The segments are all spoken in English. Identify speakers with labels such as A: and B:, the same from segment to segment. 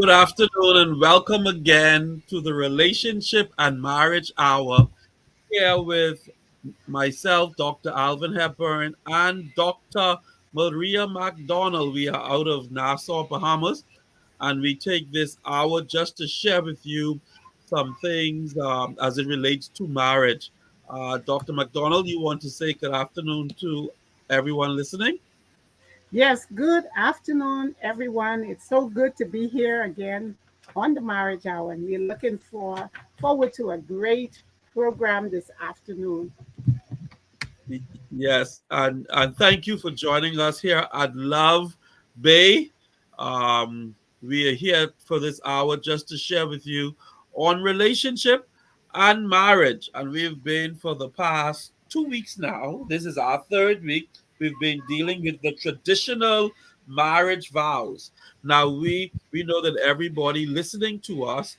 A: Good afternoon and welcome again to the Relationship and Marriage Hour here with myself, Dr. ALVIN Hepburn, and Dr. Maria McDonald. We are out of Nassau, Bahamas, and we take this hour just to share with you some things as it relates to marriage. Dr. McDonald, you want to say good afternoon to everyone listening?
B: Yes, good afternoon, everyone. It's so good to be here again on the Marriage Hour, and we're looking forward to a great program this afternoon.
A: Yes, and thank you for joining us here at Love Bay. We are here for this hour just to share with you on relationship and marriage, and we've been for the past 2 weeks now. This is our third week. We've been dealing with the traditional marriage vows. Now we know that everybody listening to us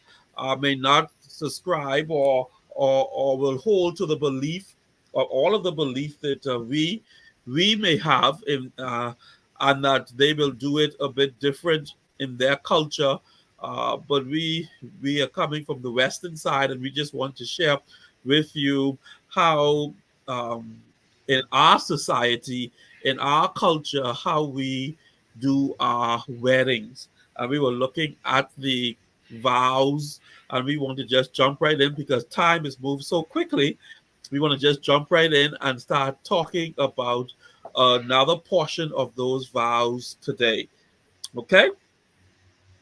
A: may not subscribe or will hold to the belief or all of the belief that we may have in and that they will do it a bit different in their culture. But we are coming from the western side, and we just want to share with you how um, in our society, in our culture, how we do our weddings. And we were looking at the vows, and we want to just jump right in because time has moved so quickly. We want to just jump right in and start talking about another portion of those vows today. Okay?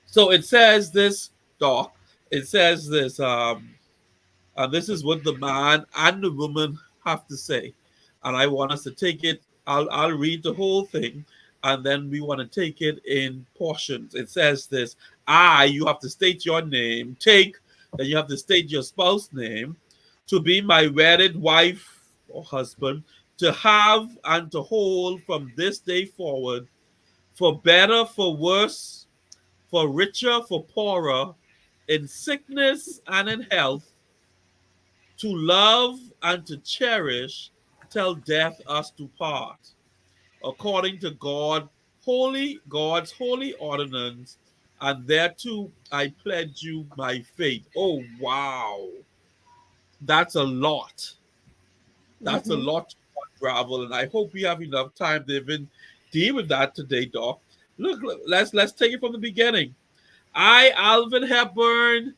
A: So it says this, Doc. It says this, and this is what the man and the woman have to say. And I want us to take it, I'll read the whole thing, and then we want to take it in portions. It says this: you have to state your name, then you have to state your spouse name, to be my wedded wife or husband, to have and to hold from this day forward, for better, for worse, for richer, for poorer, in sickness and in health, to love and to cherish till death us to part, according to God's holy ordinance, and thereto I pledge you my faith. Oh wow, that's a lot. That's a
B: hmm
A: lot to unravel, and I hope we have enough time to even deal with that today, Doc. Look, let's take it from the beginning. I, Alvin Hepburn,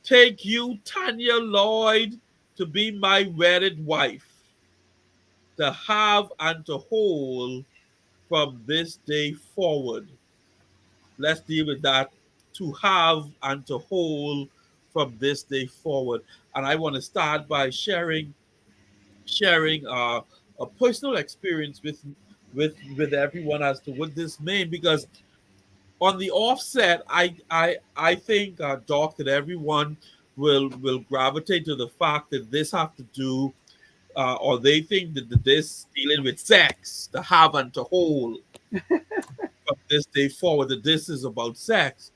A: take you, Tanya Lloyd, to be my wedded wife, to have and to hold from this day forward. Let's deal with that. To have and to hold from this day forward. And I want to start by sharing a personal experience with everyone as to what this means, because on the offset, I think, Doc, that everyone will gravitate to the fact that this have to do, or they think that this dealing with sex, the have and to hold from this day forward, that this is about sex.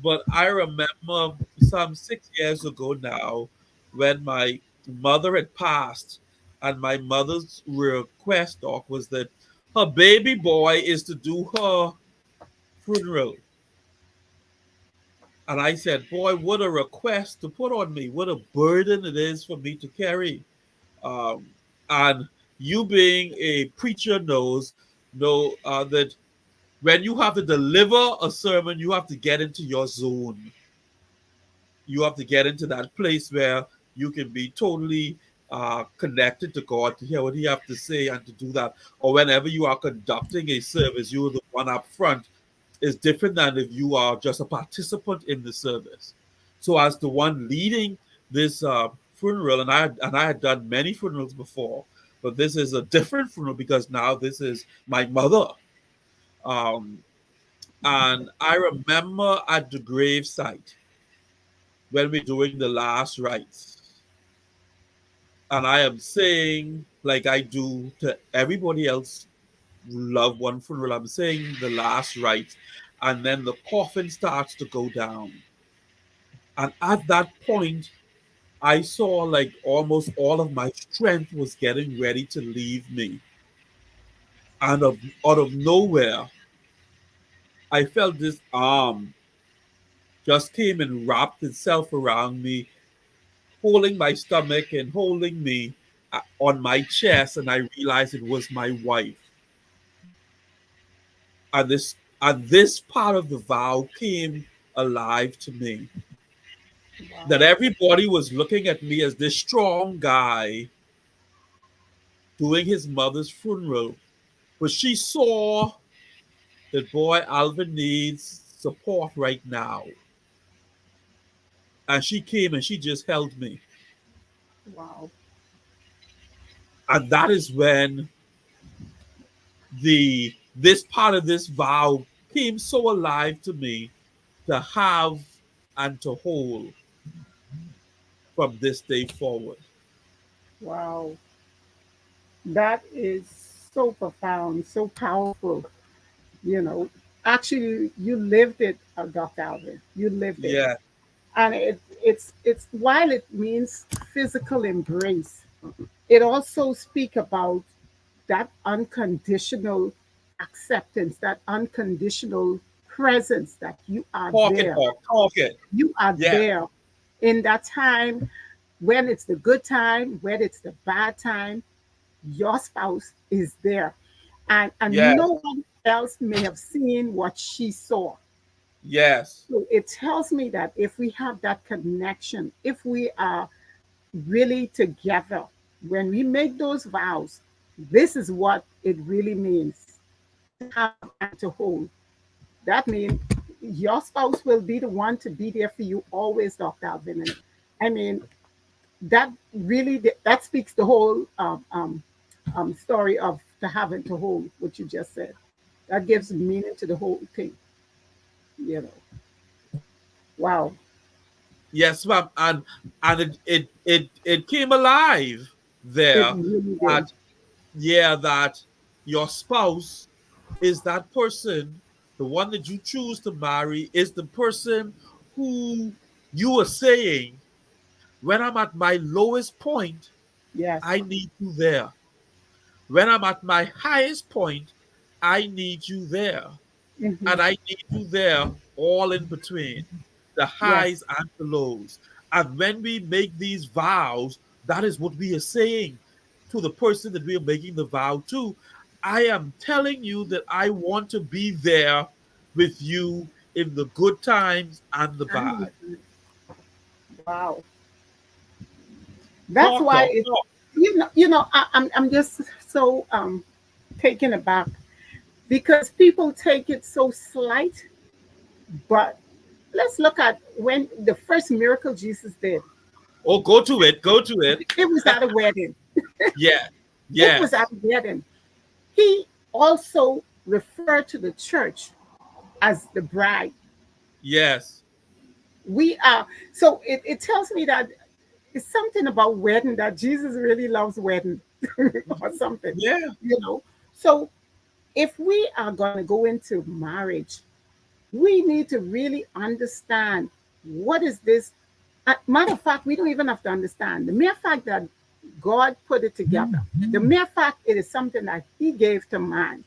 A: But I remember some 6 years ago now, when my mother had passed, and my mother's request, Doc, was that her baby boy is to do her funeral. And I said, boy, what a request to put on me. What a burden it is for me to carry. Um, and you being a preacher know that when you have to deliver a sermon, you have to get into your zone. You have to get into that place where you can be totally connected to God to hear what He have to say and to do that. Or whenever you are conducting a service, you're the one up front, is different than if you are just a participant in the service. So as the one leading this funeral, and I had done many funerals before, but this is a different funeral because now this is my mother. Um, and I remember at the gravesite when we're doing the last rites, and I am saying, like I do to everybody else, loved one funeral, I'm saying the last rites, and then the coffin starts to go down. And at that point, I saw like almost all of my strength was getting ready to leave me. And out of nowhere, I felt this arm just came and wrapped itself around me, holding my stomach and holding me on my chest, and I realized it was my wife. And this part of the vow came alive to me. That
B: Wow.
A: everybody was looking at me as this strong guy doing his mother's funeral. But she saw that boy Alvin needs support right now. And she came and she just held me.
B: Wow.
A: And that is when the this part of this vow came so alive to me, to have and to hold from this day forward.
B: Wow. That is so profound, so powerful. You know, actually, you lived it, Dr. Alvin. You lived it.
A: Yeah,
B: And it's while it means physical embrace, it also speak about that unconditional acceptance, that unconditional presence, that you are
A: talk it,
B: there.
A: Hawk, talk it.
B: You are
A: Yeah,
B: there in that time, when it's the good time, when it's the bad time, your spouse is there. And
A: yes,
B: no one else may have seen what she saw.
A: yes.
B: So it tells me that if we have that connection, if we are really together, when we make those vows, this is what it really means to have and to hold. That means your spouse will be the one to be there for you always, Dr. Alvin. And I mean, that really, that speaks the whole story of to have and to hold, what you just said. That gives meaning to the whole thing, you know. Wow.
A: Yes, ma'am. And it came alive
B: It
A: there,
B: really did.
A: that yeah, that your spouse is that person, the one that you choose to marry is the person who you are saying, when I'm at my lowest point,
B: Yes.
A: I need you there. When I'm at my highest point, I need you there.
B: Hmm.
A: And I need you there, all in between, the
B: Yes.
A: highs and the lows. And when we make these vows, that is what we are saying to the person that we are making the vow to. I am telling you that I want to be there with you in the good times and the
B: And
A: bad.
B: wow. That's
A: Talk,
B: why
A: talk,
B: it,
A: talk.
B: I'm just so taken aback because people take it so slight. But let's look at when the first miracle Jesus did.
A: Oh, go to it, go to it.
B: It was at a wedding.
A: Yeah,
B: It was
A: yes,
B: at a wedding. He also referred to the church as the bride.
A: yes,
B: We are, so it tells me that it's something about wedding, that Jesus really loves wedding or something,
A: yeah,
B: you know. So if we are going to go into marriage, we need to really understand what is this. Matter of fact, we don't even have to understand. The mere fact that God put it together, the mere fact it is something that He gave to man,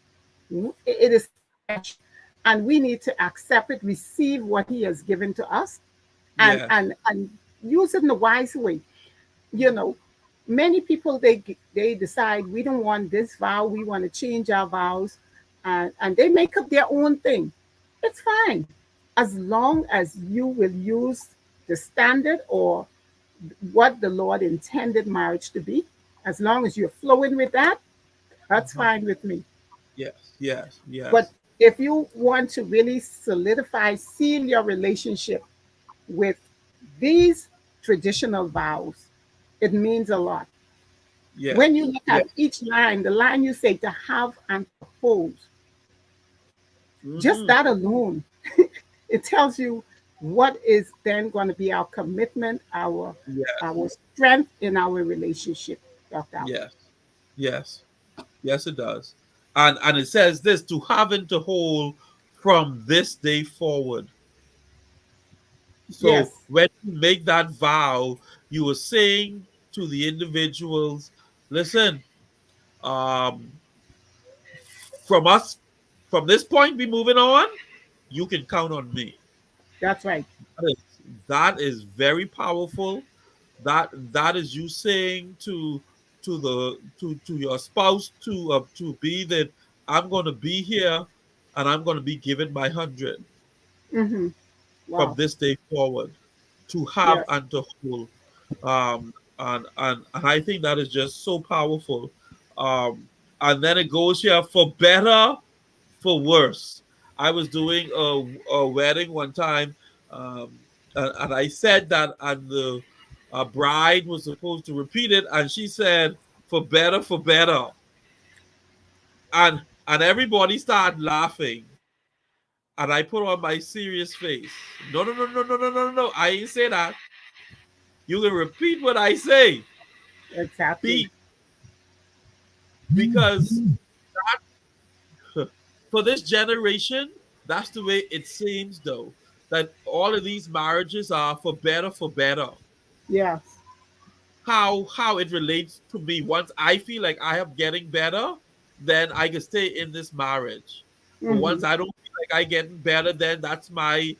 B: it is so special. And we need to accept it, receive what He has given to us, and
A: yes.
B: and use it in a wise way. You know, many people they decide we don't want this vow, we want to change our vows, and they make up their own thing. It's fine, as long as you will use the standard or what the Lord intended marriage to be. As long as you're flowing with that, that's
A: Mhm.
B: fine with me.
A: Yes, yes,
B: But
A: yes,
B: if you want to really solidify, seal your relationship with these traditional vows, it means a lot.
A: yes,
B: When you look
A: yes.
B: at each line, the line you say to have and to hold, just
A: Hmm.
B: that alone, it tells you what is then going to be our commitment, our strength in our relationship, Dr. Alvin.
A: Yes, yes, yes, it does. And it says this, to have and to hold from this day forward. So
B: Yes,
A: when you make that vow, you are saying to the individuals, listen, um, from us, from this point, be moving on, you can count on me.
B: That's right.
A: That is very powerful. That is you saying to your spouse to be that I'm going to be here and I'm going to be given my 100
B: Mm-hmm.
A: from
B: Wow.
A: this day forward, to have
B: Yes.
A: and to hold. And I think that is just so powerful. um and then it goes here, for better, for worse. I was doing a wedding one time, and I said that, and the bride was supposed to repeat it, and she said, for better, for better. And everybody started laughing, and I put on my serious face. No, no, no, no, no, no, no, no. I ain't say that. You can repeat what I say.
B: Exactly.
A: Be because for this generation, that's the way it seems, though. That all of these marriages are for better, for better.
B: Yes.
A: How it relates to me. Once I feel like I am getting better, then I can stay in this marriage. But
B: Mm-hmm.
A: once I don't feel like I getting better, then that's my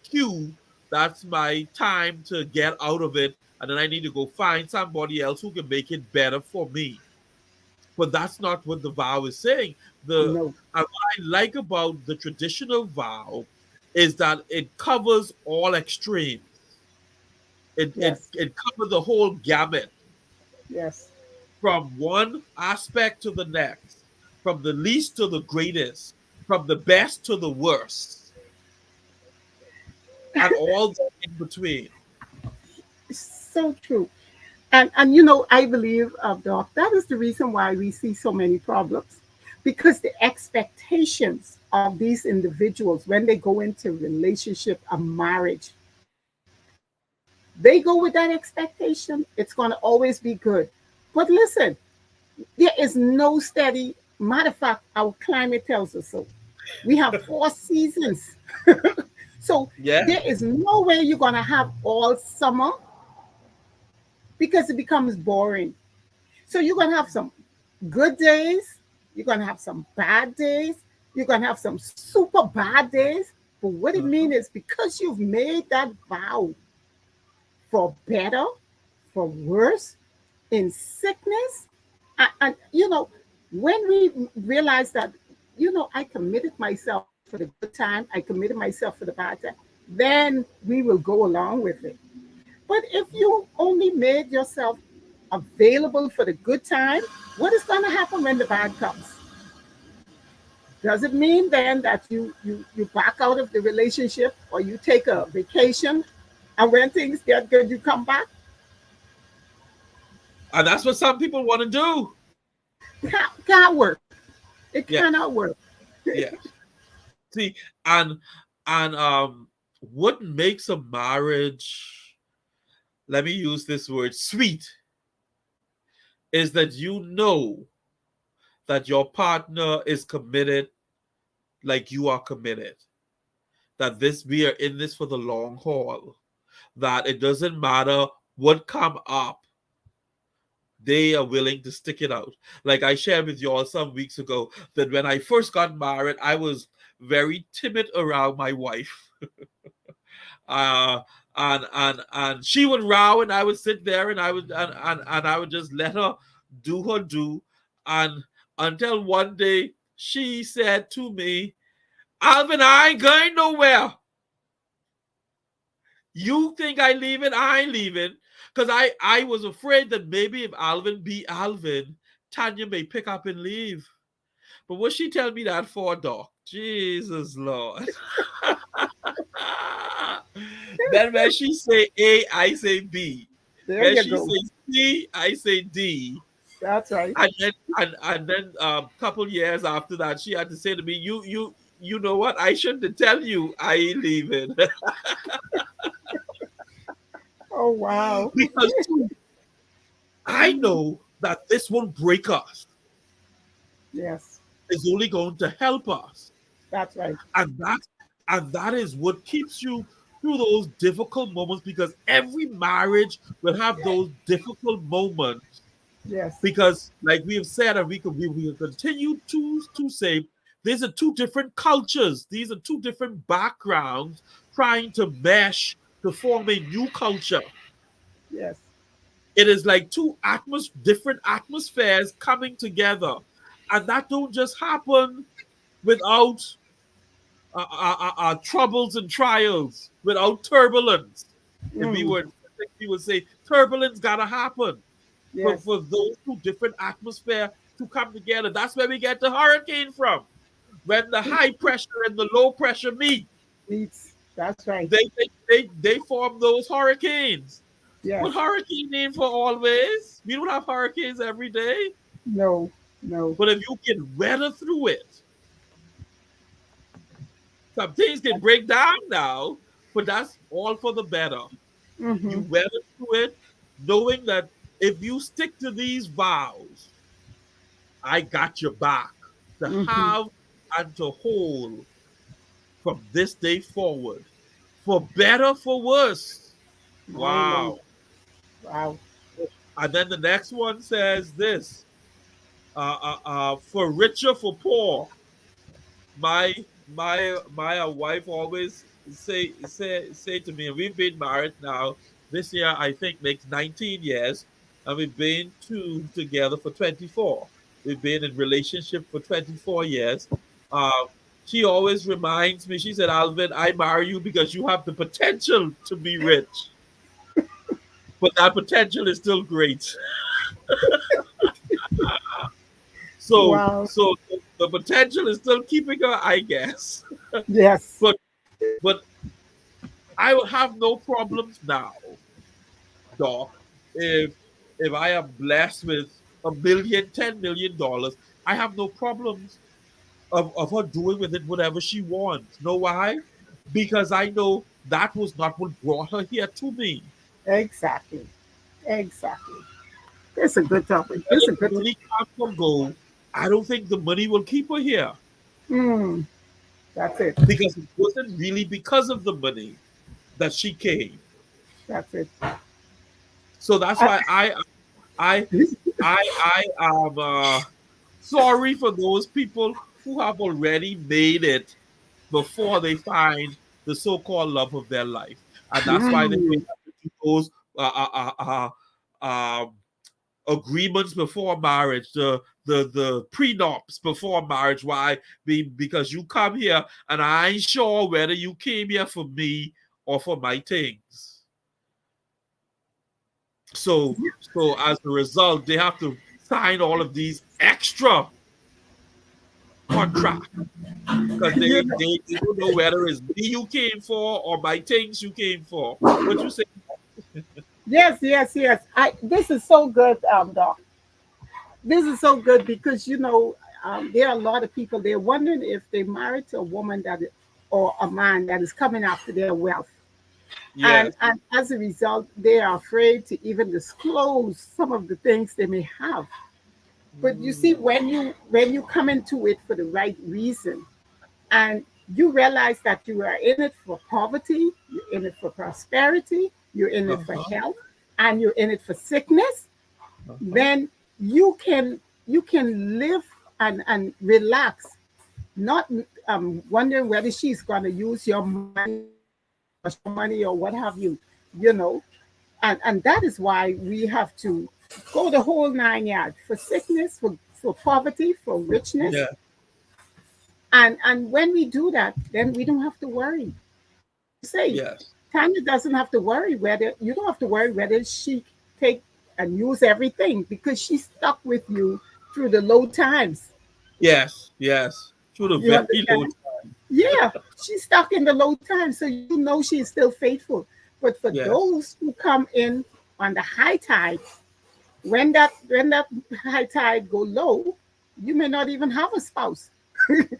A: cue. That's my time to get out of it, and then I need to go find somebody else who can make it better for me. But that's not what the vow is saying. The
B: No.
A: And what I like about the traditional vow is that it covers all extremes. It it
B: Yes.
A: it covers the whole gamut,
B: Yes.
A: from one aspect to the next, from the least to the greatest, from the best to the worst, and all in between.
B: So true. And I believe, Doc, that is the reason why we see so many problems, because the expectations of these individuals when they go into relationship, a marriage, they go with that expectation. It's going to always be good. But listen, there is no steady. Matter of fact, our climate tells us so. We have 4 seasons. So
A: Yeah.
B: there is no way you're going to have all summer, because it becomes boring. So you're going to have some good days, you're going to have some bad days, you're going to have some super bad days. But what it
A: Mhm.
B: means is, because you've made that vow, for better, for worse, in sickness, and when we realize that, I committed myself for the good time, I committed myself for the bad time, then we will go along with it. But if you only made yourself available for the good time, what is going to happen when the bad comes? Does it mean then that you back out of the relationship, or you take a vacation, and when things get good, you come back?
A: And that's what some people want to do.
B: Can't work. It
A: Yeah.
B: cannot work.
A: Yeah. See, and and what makes a marriage, let me use this word, sweet, is that you know that your partner is committed, like you are committed. That this we are in this for the long haul. That it doesn't matter what come up, they are willing to stick it out. Like I shared with you all some weeks ago, that when I first got married, I was very timid around my wife. uh and she would row, and I would sit there, and and I would just let her do her do. And until one day she said to me, Alvin, I ain't going nowhere. You think I leaving? I ain't leaving. Because I was afraid that maybe if Alvin be Alvin, Tanya may pick up and leave. But what she tell me that for, Doc? Jesus Lord. Then when she say A, I say B.
B: There
A: When
B: you
A: she
B: go.
A: say C, I say D.
B: That's right.
A: And then couple years after that, she had to say to me, you know what? I shouldn't tell you I ain't leaving.
B: Oh, wow.
A: Because I know that this won't break us.
B: Yes,
A: It's only going to help us.
B: that's right.
A: And that is what keeps you through those difficult moments, because every marriage will have those difficult moments.
B: Yes.
A: Because like we have said, and we will continue to say, these are two different cultures. These are two different backgrounds trying to mesh to form a new culture.
B: Yes.
A: It is like two different atmospheres coming together, and that don't just happen without troubles and trials, without turbulence. If we
B: Mm.
A: were in physics, we would say turbulence gotta happen
B: Yes.
A: for those two different atmosphere to come together. That's where we get the hurricane from. When the high pressure and the low pressure meet,
B: Needs. That's right.
A: they form those hurricanes.
B: Yes.
A: But hurricane ain't for always. We don't have hurricanes every day.
B: No. No.
A: But if you can weather through it, some things can break down now, but that's all for the better. You
B: Mm-hmm.
A: weather through it, knowing that if you stick to these vows, I got your back to
B: Mm-hmm.
A: have and to hold from this day forward, for better, for worse.
B: My Lord.
A: Wow.
B: Wow.
A: And then the next one says this for richer, for poor. My wife always say to me, and we've been married now. This year, I think, makes 19 years, and we've been together for 24. We've been in relationship for 24 years. Um, she always reminds me. She said, "Alvin, I marry you because you have the potential to be rich, but that potential is still great."
B: Wow.
A: So the potential is still keeping her, I guess.
B: Yes.
A: But but I will have no problems now, Doc, if I am blessed with a million, $10 million. I have no problems of her doing with it whatever she wants. Know why? Because I know that was not what brought her here to me.
B: Exactly. Exactly. It's a good topic. It's
A: Whether
B: a
A: the
B: good.
A: money comes or go, I don't think the money will keep her here,
B: Mm, that's it.
A: because it wasn't really because of the money that she came.
B: That's it.
A: So that's
B: I,
A: why I I am sorry for those people who have already made it before they find the so-called love of their life, and that's why they may
B: mm,
A: have to do those um, agreements before marriage, the prenups before marriage. Why? Because you come here, and I ain't sure whether you came here for me or for my things. So as a result, they have to sign all of these extra contracts because
B: you know,
A: they don't know whether it's me you came for or my things you came for. What you say?
B: yes, yes, yes. This is so good, Doc. This is so good because there are a lot of people. They're wondering if they married to a woman or a man that is coming after their wealth, and
A: Yes.
B: and as a result, they are afraid to even disclose some of the things they may have. But you see,
A: Mm,
B: when you come into it for the right reason, and you realize that you are in it for poverty, you're in it for prosperity, you're in it for
A: uh-huh,
B: health, and you're in it for sickness,
A: uh-huh.
B: then you can live and relax, not wondering whether she's going to use your money or your money or what have you, you know. And that is why we have to go the whole 9 yards, for sickness, for poverty, for richness.
A: Yeah.
B: And when we do that, then we don't have to worry. Like you say,
A: Yes.
B: Tanya doesn't have to worry whether you don't have to worry whether she take and use everything, because she's stuck with you through the low times.
A: Yes. Yes. Through the
B: You
A: very low
B: understand?
A: time.
B: Yeah, she's stuck in the low times, so you know she's still faithful. But for
A: Yes.
B: those who come in on the high tide, when that high tide go low, you may not even have a spouse.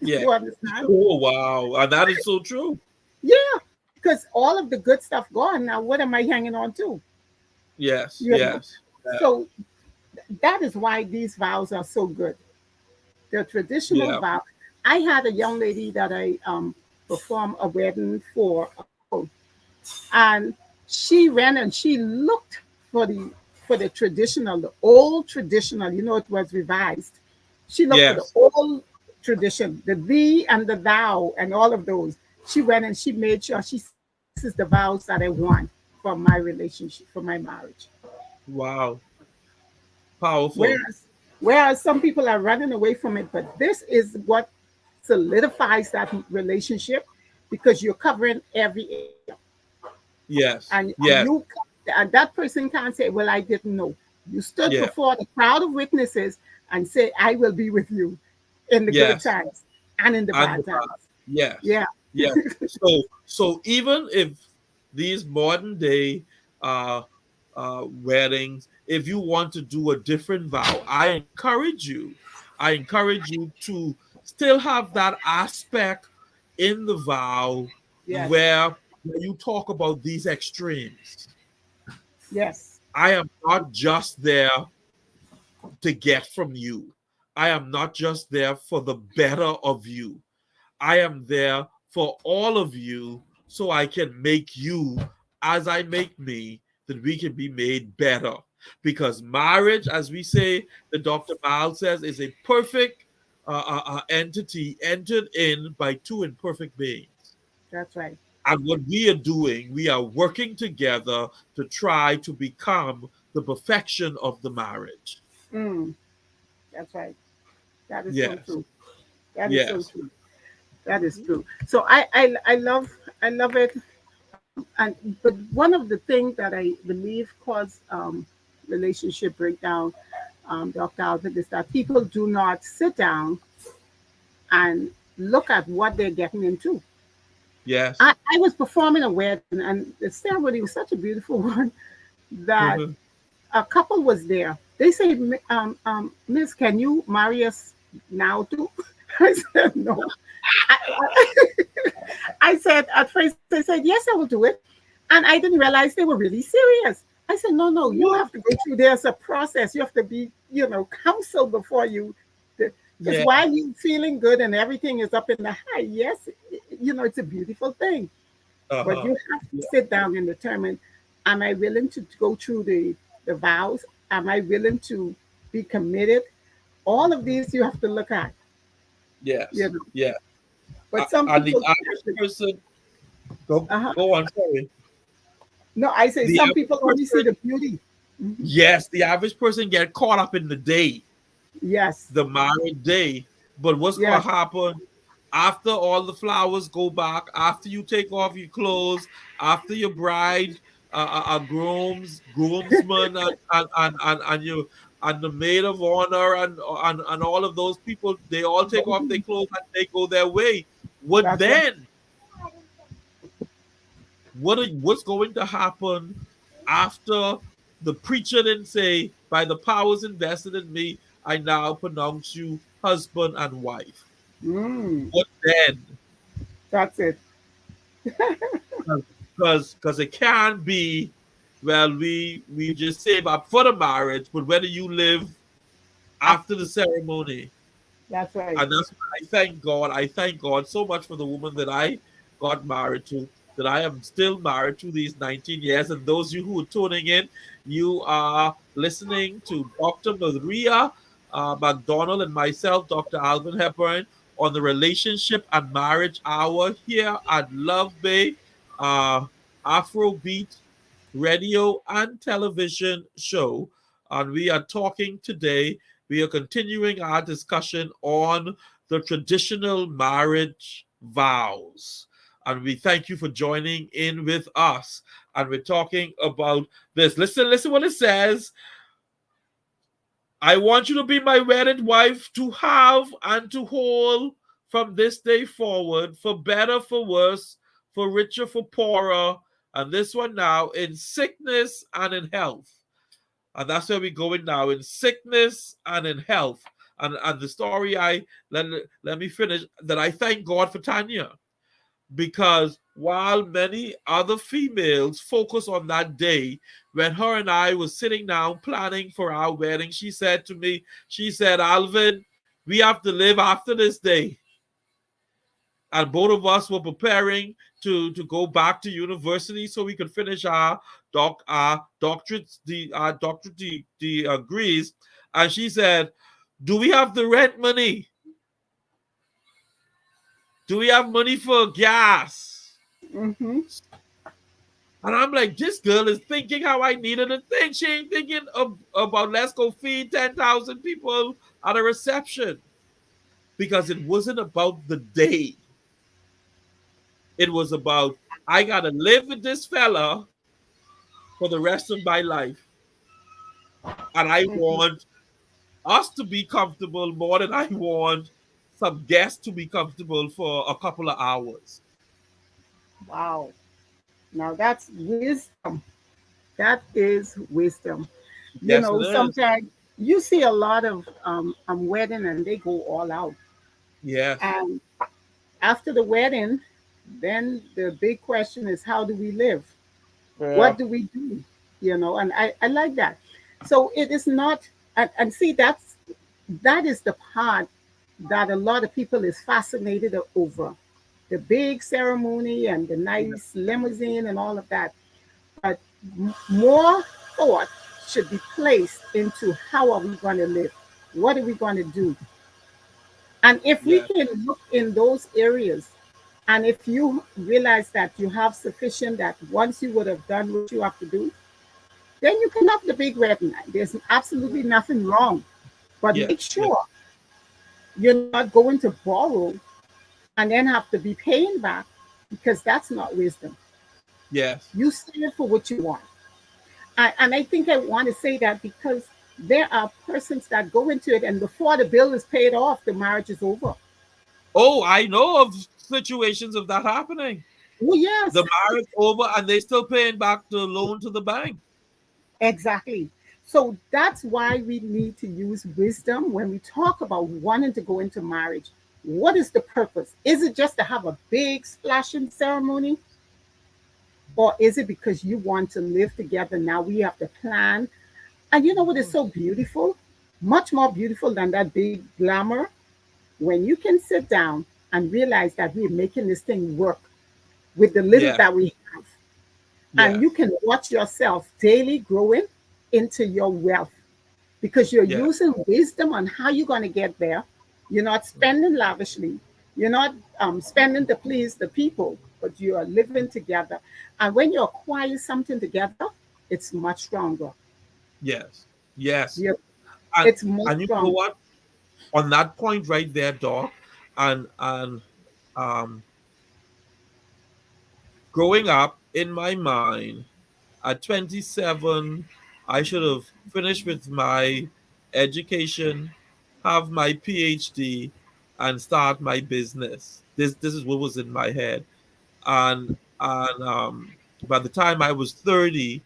A: Yeah.
B: You understand?
A: Oh wow, and that is so true.
B: Yeah, because all of the good stuff gone. Now, what am I hanging on to?
A: Yes.
B: You know.
A: Yes. Yeah.
B: So that is why these vows are so good. The traditional
A: Yeah.
B: vow. I had a young lady that I performed a wedding for, and she ran and she looked for the traditional, the old traditional. It was revised. She looked for the
A: Yes.
B: old tradition, the thee and the thou and all of those. She went and she made sure she said, this is the vows that I want for my relationship, for my marriage.
A: Wow. Powerful.
B: Whereas, whereas some people are running away from it, but this is what solidifies that relationship because you're covering every area.
A: Yes.
B: And
A: Yes.
B: that person can't say, well, I didn't know. You stood
A: Yeah.
B: before the crowd of witnesses and say, I will be with you in the good
A: Yes.
B: times and in the
A: And the
B: bad
A: bad.
B: times.
A: Yes.
B: Yeah.
A: Yes. So even if these modern day uh weddings, if you want to do a different vow, I encourage you to still have that aspect in the vow
B: Yes.
A: where you talk about these extremes.
B: Yes.
A: I am not just there to get from you. I am not just there for the better of you. I am there for all of you so I can make you as I make me, that we can be made better. Because marriage, as we say, the Dr. Miles says, is a perfect entity entered in by two imperfect beings.
B: That's right.
A: And what we are doing, we are working together to try to become the perfection of the marriage.
B: Mm, that's right. That is so
A: Yes,
B: true. That is so
A: yes,
B: true. That is true. So I love it. And but one of the things that I believe cause relationship breakdown, Dr. Alvin, is that people do not sit down and look at what they're getting into.
A: yes.
B: I was performing a wedding, and the ceremony was such a beautiful one that a couple was there. They said, Miss, can you marry us now too? I said, no. I said, at first, I said, yes, I will do it. And I didn't realize they were really serious. I said, no, no, you
A: What?
B: have to go through, there's a process. You have to be, counseled before you, because
A: Yeah.
B: while you feeling good and everything is up in the high, yes, it's a beautiful thing. But
A: Uh-huh.
B: you have to sit down and determine, am I willing to go through the vows? Am I willing to be committed? All of these you have to look at, you
A: Yes.
B: know.
A: Yeah.
B: But some
A: And the
B: people,
A: average person, go
B: uh-huh.
A: go on, sorry.
B: No, I say
A: The
B: some
A: average
B: people only see
A: person,
B: the beauty. Mhm.
A: yes, the average person get caught up in the day,
B: Yes,
A: the married day. But what's gonna
B: yes,
A: happen after all the flowers go back, after you take off your clothes, after your bride, groomsmen, and you and the maid of honor and all of those people, they all take off their clothes and they go their way. What
B: that's right.
A: then? What's going to happen after the preacher didn't say, by the powers invested in me, I now pronounce you husband and wife?
B: Mm,
A: What then?
B: that's it.
A: Because it can be, well, we just save up for the marriage, but whether you live after the ceremony.
B: That's right.
A: And that's why I thank God. I thank God so much for the woman that I got married to, that I am still married to these 19 years. And those of you who are tuning in, you are listening to Dr. Maria McDonald and myself, Dr. Alvin Hepburn, on the Relationship and Marriage Hour here at Love Bay, uh, Afrobeat radio and television show. And we are talking today, we are continuing our discussion on the traditional marriage vows. And we thank you for joining in with us. And we're talking about this. Listen what it says. I want you to be my wedded wife, to have and to hold from this day forward, for better, for worse, for richer, for poorer. And this one now, in sickness and in health. And that's where we're going now, in sickness and in health. And the story let me finish, that I thank God for Tanya, because while many other females focus on that day when her and I was sitting down planning for our wedding, she said to me, she said, Alvin, we have to live after this day. And both of us were preparing to go back to university so we could finish our doctorate degrees. And she said, do we have the rent money? Do we have money for gas?
B: Mm-hmm.
A: And I'm like, this girl is thinking how I needed a thing. She ain't thinking about let's go feed 10,000 people at a reception. Because it wasn't about the day. It was about, I got to live with this fella for the rest of my life. And I
B: Mm-hmm.
A: want us to be comfortable more than I want some guests to be comfortable for a couple of hours.
B: Wow. Now that's wisdom. That is wisdom. You
A: Yes, it
B: know,
A: is.
B: sometimes you see a lot of wedding and they go all out.
A: Yes.
B: And after the wedding, then the big question is, how do we live?
A: Yeah.
B: What do we do? You know, and I like that. So it is not, and see, that is the part that a lot of people is fascinated over. The big ceremony and the
A: Yeah.
B: nice limousine and all of that. But more thought should be placed into how are we going to live? What are we going to do? And if we
A: Yes.
B: can look in those areas, and if you realize that you have sufficient, that once you would have done what you have to do, then you can have the big wedding. There's absolutely nothing wrong. But
A: Yes.
B: make
A: Yes.
B: sure you're not going to borrow and then have to be paying back, because that's not wisdom.
A: Yes.
B: You save for what you want. And I think I want to say that because there are persons that go into it and before the bill is paid off, the marriage is over.
A: Oh, I know of situations of that happening.
B: Oh, yes,
A: The marriage over and they still paying back the loan to the bank.
B: exactly. So that's why we need to use wisdom when we talk about wanting to go into marriage. What is the purpose? Is it just to have a big splashing ceremony? Or is it because you want to live together? Now we have to plan. And you know what is so beautiful? Much more beautiful than that big glamour. When you can sit down and realize that we're making this thing work with the little
A: Yes.
B: that we have, and you
A: Yes.
B: can watch yourself daily growing into your wealth because you're
A: Yes.
B: using wisdom on how you're going to get there. You're not spending lavishly. You're not spending to please the people, but you are living together. And when you acquire something together, it's much stronger.
A: Yes. Yes.
B: you
A: And
B: it's much
A: and you know
B: stronger.
A: what? On that point right there, Doc, and um growing up in my mind at 27, I should have finished with my education, have my PhD, and start my business. This is what was in my head. And by the time I was 30,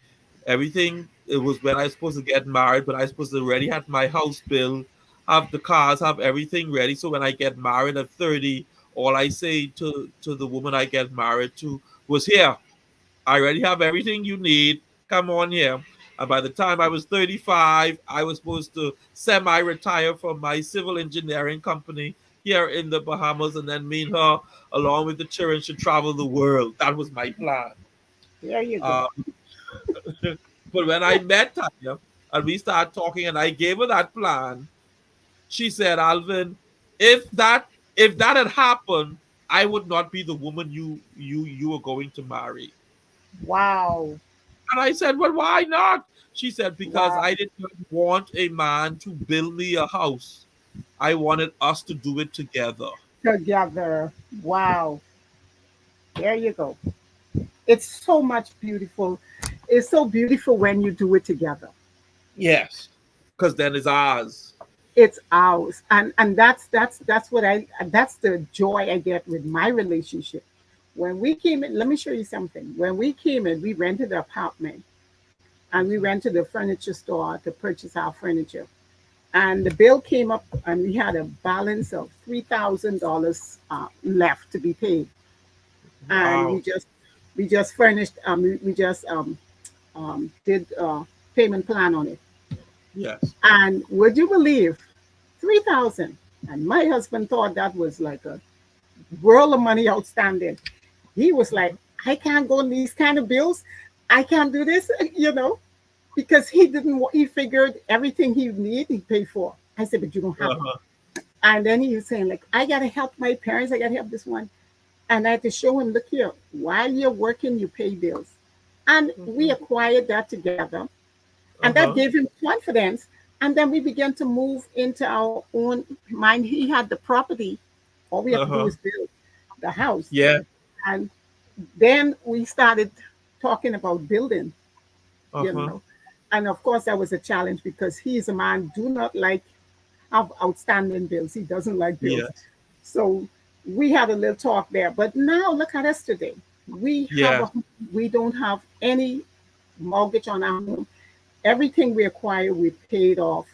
A: everything, it was when I was supposed to get married, but I was supposed to already have my house built, have the cars, have everything ready. So when I get married at 30, all I say to the woman I get married to was, here, I already have everything you need. Come on here. And by the time I was 35, I was supposed to semi retire from my civil engineering company here in the Bahamas, and then me and her, along with the children, should travel the world. That was my plan.
B: There you go.
A: Uh, but when I met Tanya and we started talking, and I gave her that plan, she said, Alvin, if that if that had happened, I would not be the woman you were going to marry.
B: Wow.
A: And I said, well, why not? She said, because
B: Wow.
A: I did not want a man to build me a house. I wanted us to do it together.
B: Together. Wow. There you go. It's so much beautiful. It's so beautiful when you do it together.
A: Yes. Because then it's ours.
B: It's ours. And that's what that's the joy I get with my relationship. When we came in, let me show you something. When we came in, we rented an apartment and we went to the furniture store to purchase our furniture. And the bill came up and we had a balance of $3,000 left to be paid. And
A: Wow.
B: we just furnished we just did payment plan on it.
A: Yes.
B: And would you believe 3,000? And my husband thought that was like a world of money outstanding. He was like, I can't go on these kind of bills. I can't do this, because he didn't. He figured everything he need he paid for. I said, but you don't have it.
A: Uh-huh.
B: And then he was saying, like, I got to help my parents. I got to help this one. And I had to show him, look here, while you're working, you pay bills. And we
A: Mhm.
B: acquired that together. And that
A: Uh-huh.
B: gave him confidence. And then we began to move into our own mind. He had the property. All we have to do
A: Uh-huh.
B: is build the house.
A: Yeah.
B: And then we started talking about building, you
A: Uh-huh.
B: know. And of course, that was a challenge because he is a man do not like have outstanding bills. He doesn't like bills.
A: Yes.
B: So we had a little talk there. But now look at us today. We have
A: Yeah.
B: a we don't have any mortgage on our home. Everything we acquire, we paid off.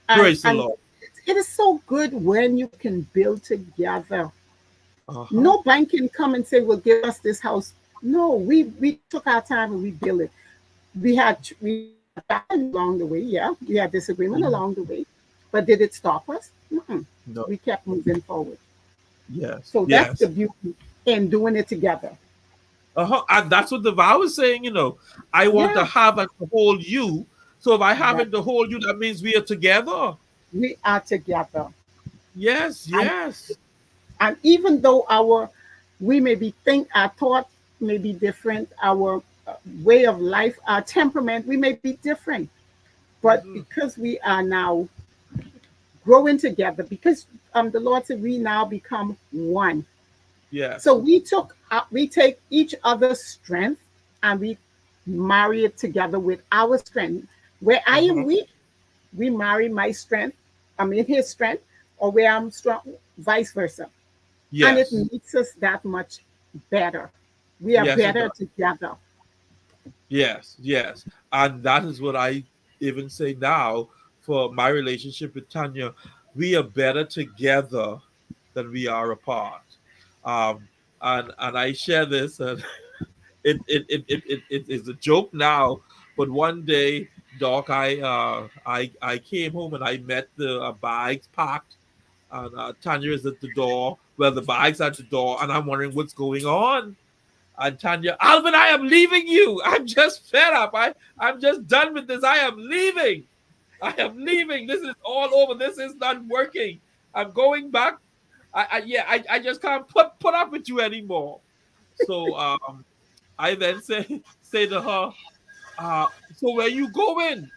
A: Praise the
B: And
A: Lord.
B: it is so good when you can build together.
A: Uh-huh.
B: No bank can come and say, "Well, give us this house." No, we took our time and we built it. We had challenge along the way. Yeah, we had disagreement
A: Mhm.
B: along the way, but did it stop us? Mm-mm.
A: No.
B: We kept moving forward.
A: Yes.
B: So that's the
A: Yes.
B: beauty in doing it together.
A: Uh-huh. And that's what the vow is saying, I want to
B: Yeah,
A: have and to hold you. So if I have
B: that
A: and to hold you, that means we are together.
B: we are together.
A: Yes,
B: And
A: yes.
B: even though our we may be think our thought may be different, our way of life, our temperament, we may be different, but
A: Hmm.
B: because we are now growing together, because the Lord said we now become one. So
A: Yes.
B: we take each other's strength and we marry it together with our strength. Where I am
A: Uh-huh.
B: weak, we marry my strength. I mean his strength, or where I'm strong, vice versa. And it
A: Yes.
B: makes us that much better. We are
A: Yes, it
B: better
A: does.
B: together.
A: Yes, yes. And that is what I even say now for my relationship with Tanya. We are better together than we are apart. Um, and I share this, and it is a joke now, but one day, Doc, I came home and I met the bags packed, and Tanya is at the door. Well, the bags at the door, and I'm wondering what's going on. And Tanya, Alvin, I am leaving you. I'm just fed up. I'm just done with this. I am leaving. I am leaving. This is all over. This is not working. I'm going back. I just can't put up with you anymore. So I then say to her, so where you going?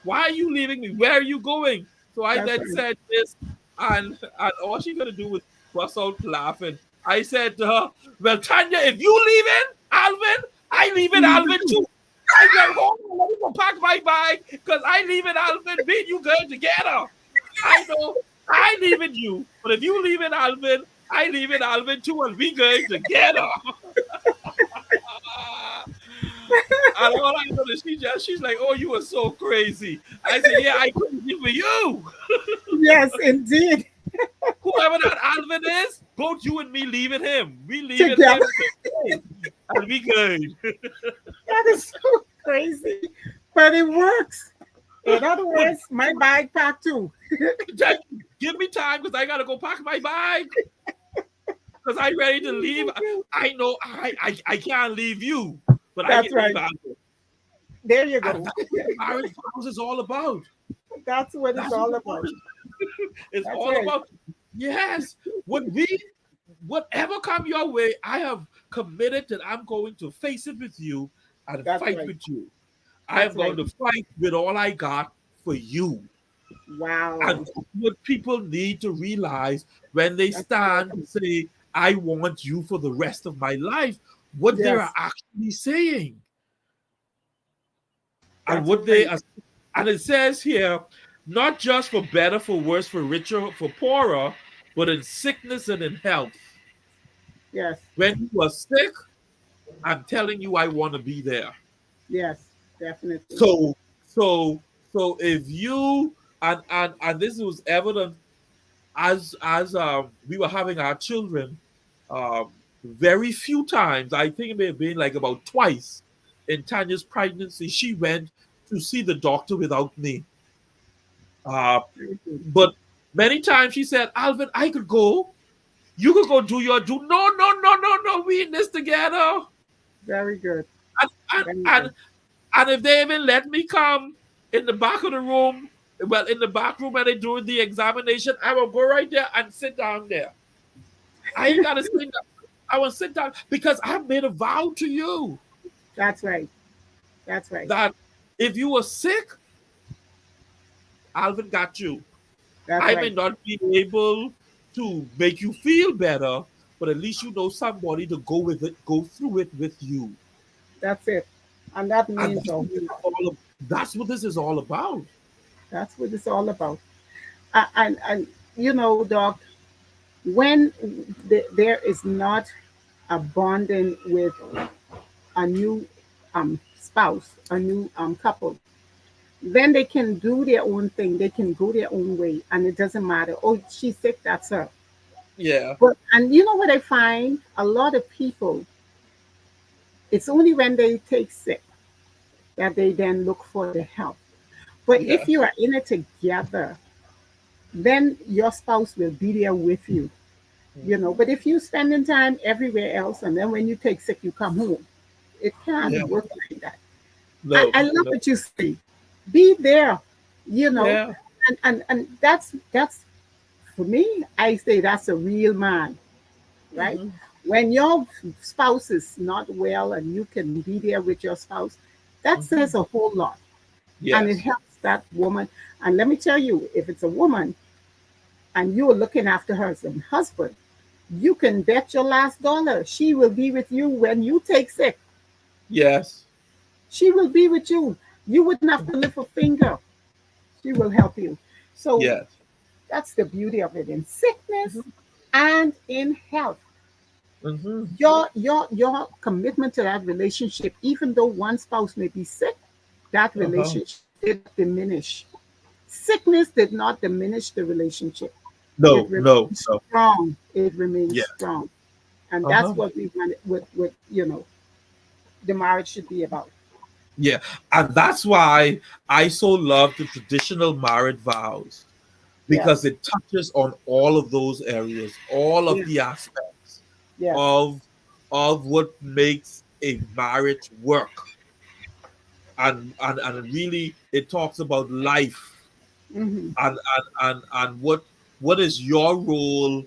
A: Why are you leaving me? Where are you going? So I
B: That's
A: then
B: right.
A: said this, and all she gonna do was bust out laughing. I said to her, well, Tanya, if you leaving, Alvin, I leaving
B: Leaving
A: Alvin
B: too.
A: too. I said, hold on, let me go pack my bag, because I leaving Alvin, me and you girl together. I know I leaving you, but if you leaving Alvin, I leaving Alvin too, and we going together. And all I know is she's like, oh, you were so crazy. I said, yeah, I crazy for you.
B: Yes, indeed.
A: Whoever that Alvin is, both you and me leaving him. We leaving
B: Together.
A: him today. And we good.
B: That is so crazy. But it works. In other
A: But
B: words, my bag packed too.
A: just give me time because I gotta go pack my bag. Because I ready to leave. I know I can't leave you, but I
B: That's
A: can leave
B: right.
A: Alvin.
B: There you
A: And
B: go.
A: that's what marriage vows is all about.
B: That's what it's
A: That's what
B: all
A: the
B: about.
A: it's
B: That's
A: all
B: right.
A: about. Yes. Whatever come your way, I have committed that I'm going to face it with you and
B: That's
A: fight
B: right.
A: with you. I
B: That's
A: am going
B: right.
A: to fight with all I got for you. And
B: Wow.
A: that's what people need to realize when they
B: That's
A: stand
B: powerful.
A: and say, I want you for the rest of my life, what they are
B: Yes,
A: actually saying. And
B: that's
A: what they
B: right.
A: are, and it says here, not just for better, for worse, for richer, for poorer, but in sickness and in health.
B: Yes,
A: When you are sick, I'm telling you, I want to be there.
B: yes, definitely.
A: So, so, so if you and this was evident as we were having our children, um, very few times. I think it may have been like about twice in Tanya's pregnancy. She went to see the doctor without me. Uh,
B: Very good.
A: but many times she said, "Alvin, I could go. You could go do your do." No, no, no, no, no. We in this together.
B: Very good.
A: And, and,
B: Very
A: and
B: good.
A: And if they even let me come in the back of the room, well, in the back room when they doing the examination, I will go right there and sit down there. I ain't gotta sit down. I will sit down because I made a vow to you
B: That's right. That's right.
A: that if you were sick, Alvin got you.
B: That's
A: I may
B: right.
A: not be able to make you feel better, but at least you know somebody to go with it, go through it with you.
B: That's it. And that
A: And
B: means a whole lot.
A: that's what this is all about.
B: That's what it's all about. And you know, Doc, when there is not a bonding with a new spouse, a new couple, then they can do their own thing. They can go their own way, and it doesn't matter. Oh, she's sick. That's her.
A: Yeah,
B: But and you know what I find? A lot of people, it's only when they take sick that they then look for the help. But if
A: yeah,
B: you are in it together, then your spouse will be there with you. You know, but if you spending time everywhere else and then when you take sick, you come home, it can't
A: yeah.
B: work like that.
A: No,
B: I love
A: no.
B: what you say. Be there, you know,
A: Yeah.
B: and that's for me, I say that's a real man, right?
A: Hmm.
B: When your spouse is not well and you can be there with your spouse, that says
A: Hmm.
B: a whole lot. And it
A: Yes.
B: helps that woman. And let me tell you, if it's a woman and you're looking after her as a husband, you can bet your last dollar she will be with you when you take sick.
A: Yes.
B: She will be with you. You wouldn't have to lift a finger. She will help you. So
A: Yes.
B: that's the beauty of it in sickness and in health.
A: Hmm.
B: Your commitment to that relationship, even though one spouse may be sick, that
A: Uh-huh.
B: relationship did not diminish. Sickness did not diminish the relationship. It
A: No, no,
B: remains
A: no.
B: strong. It remains
A: Yeah.
B: strong. And that's
A: Uh-huh.
B: what we want with you know the marriage should be about.
A: Yeah. And that's why I so love the traditional marriage vows because
B: Yes.
A: it touches on all of those areas, all of
B: Yes.
A: the aspects
B: Yes.
A: of what makes a marriage work. And really it talks about life
B: Hmm.
A: and what is your role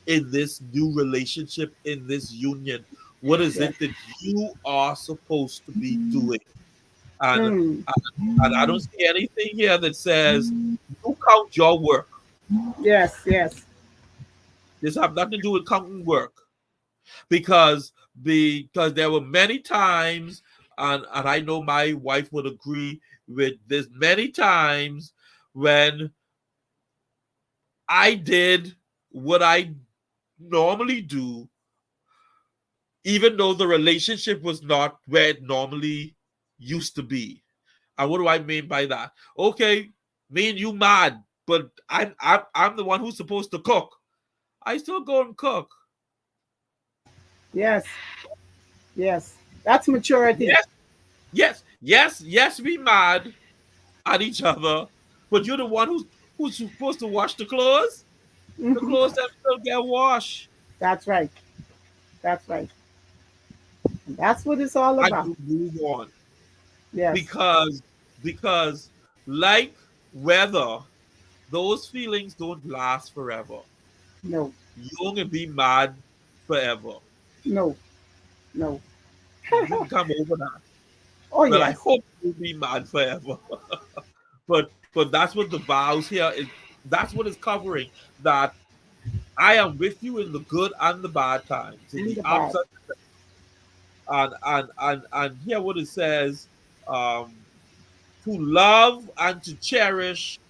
A: in this new relationship, in this union? What is
B: Yes.
A: it that you are supposed to be doing?
B: Mm.
A: And I don't see anything here that says you count your work.
B: Yes. Yes.
A: This have nothing to do with counting work because there were many times, and I know my wife would agree with this, many times when I did what I normally do, even though the relationship was not where it normally used to be. And what do I mean by that? Okay, me and you mad, but I'm the one who's supposed to cook. I still go and cook.
B: Yes. Yes. That's maturity.
A: Yes, yes, yes, yes. We mad at each other, but you're the one who's supposed to wash the clothes. The
B: Hmm.
A: clothes that still get washed,
B: That's right. That's right. That's what it's all
A: and
B: about.
A: you move on
B: Yes.
A: because because like weather, those feelings don't last forever.
B: No.
A: You only be mad forever.
B: No. No.
A: You can come over that.
B: Oh
A: Well, I
B: yes.
A: hope you'll be mad forever. But that's what the vows here is. That's what it's covering. That I am with you in the good and the bad times, in
B: In
A: the
B: the
A: ups
B: bad.
A: and hear what it says. Um, to love and to cherish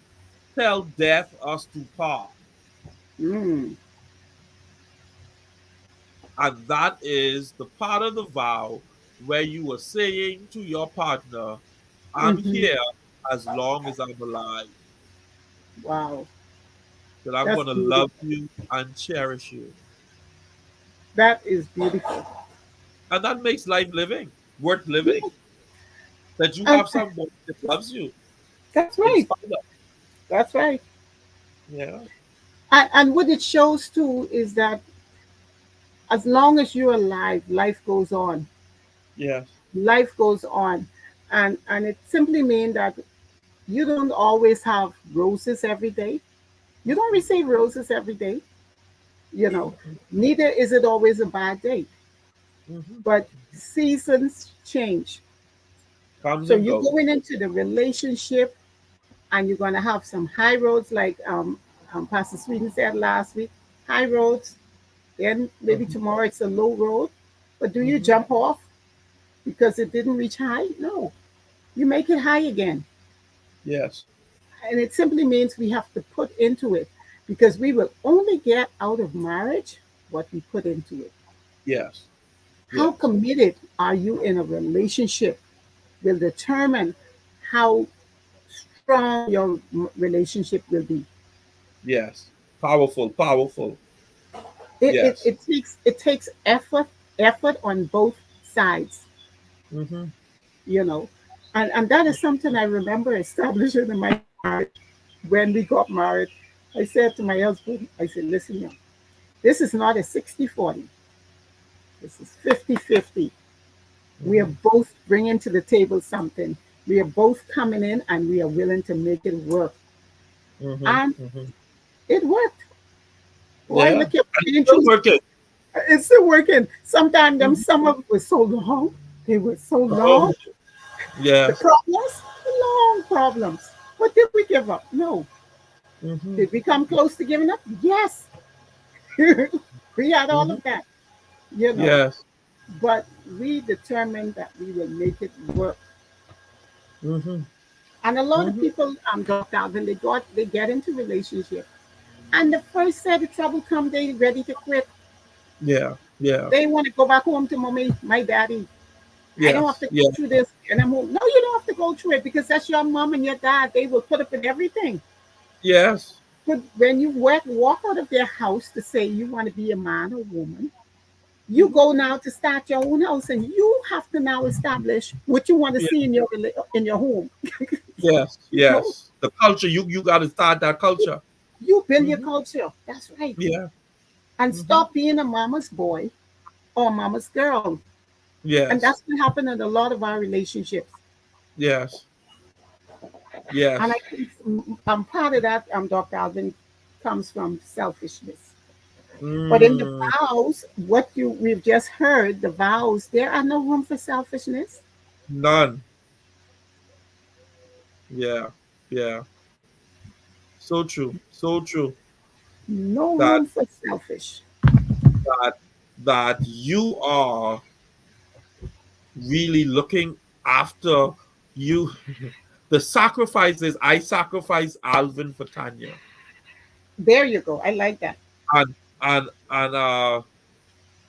A: till death us to part.
B: Mm.
A: And that is the part of the vow where you are saying to your partner, I'm
B: Hmm.
A: here as long as I'm alive.
B: Wow.
A: That I'm
B: That's
A: going to love
B: beautiful.
A: you and cherish you.
B: That is beautiful.
A: And that makes life living, worth living.
B: Yeah.
A: That you
B: And
A: have somebody that loves you
B: that's
A: in
B: right.
A: spite of.
B: That's right.
A: Yeah.
B: And what it shows too is that as long as you're alive, life goes on.
A: Yes.
B: Life goes on. And it simply means that You don't always have roses every day. You don't receive roses every day, you know. Neither is it always a bad day.
A: Hmm.
B: But seasons change.
A: Comes
B: So
A: and
B: you're
A: goes.
B: going into the relationship and you're going to have some high roads, like Pastor Sweden said last week, high roads. Then maybe
A: Hmm.
B: tomorrow it's a low road. But do you
A: Hmm.
B: jump off because it didn't reach high? No, you make it high again.
A: Yes.
B: And it simply means we have to put into it, because we will only get out of marriage what we put into it.
A: Yes.
B: How
A: Yes.
B: committed are you in a relationship will determine how strong your relationship will be.
A: Yes. Powerful. Powerful.
B: It, it,
A: Yes.
B: it takes effort on both sides,
A: Hmm.
B: you know. And that is something I remember establishing in my marriage. When we got married, I said to my husband, I said, listen, now, this is not a 60-40. This is 50-50. We are
A: Hmm.
B: both bringing to the table something. We are both coming in and we are willing to make it work.
A: Hmm.
B: And
A: Hmm.
B: it worked. Why
A: Yeah.
B: look at
A: And it's
B: being
A: still
B: through.
A: working.
B: It's still working. Sometimes them
A: Hmm.
B: summer was so long. They were so long.
A: Oh,
B: The
A: yes.
B: problems, long problems. But did we give up? No.
A: Hmm.
B: Did we come close to giving up? Yes. We had all
A: Hmm.
B: of that, you know.
A: Yes.
B: But we determined that we will make it work.
A: Hmm.
B: And a lot of
A: Hmm.
B: people, Dr. Alvin, they get into relationship, and the first set of trouble come, they ready to quit.
A: Yeah. Yeah.
B: They want to go back home to mommy, my daddy. I don't have
A: Yes.
B: to go
A: Yeah.
B: through this, and I'm home. No, you don't have to go through it, because that's your mom and your dad. They will put up with everything.
A: Yes.
B: But when you walk out of their house to say you want to be a man or woman, you
A: Hmm.
B: go now to start your own house, and you have to now establish what you want to
A: Yeah.
B: see in your home.
A: Yes.
B: You know,
A: Yes. The culture. You got to start that culture.
B: you build your
A: Hmm.
B: culture. That's right.
A: Yeah.
B: And
A: Hmm.
B: stop being a mama's boy or mama's girl. And that's
A: Yes.
B: what happened in a lot of our relationships.
A: Yes.
B: And I
A: Yes.
B: think part of that, Dr. Alvin, comes from selfishness. But in the
A: Mm,
B: vows, what we've just heard, the vows, there are no room for selfishness.
A: none. Yeah. Yeah. So true. So true.
B: No
A: That
B: room for selfish.
A: that that you are really looking after you. The sacrifices. I sacrifice Alvin for Tanya.
B: There you go. I like that.
A: And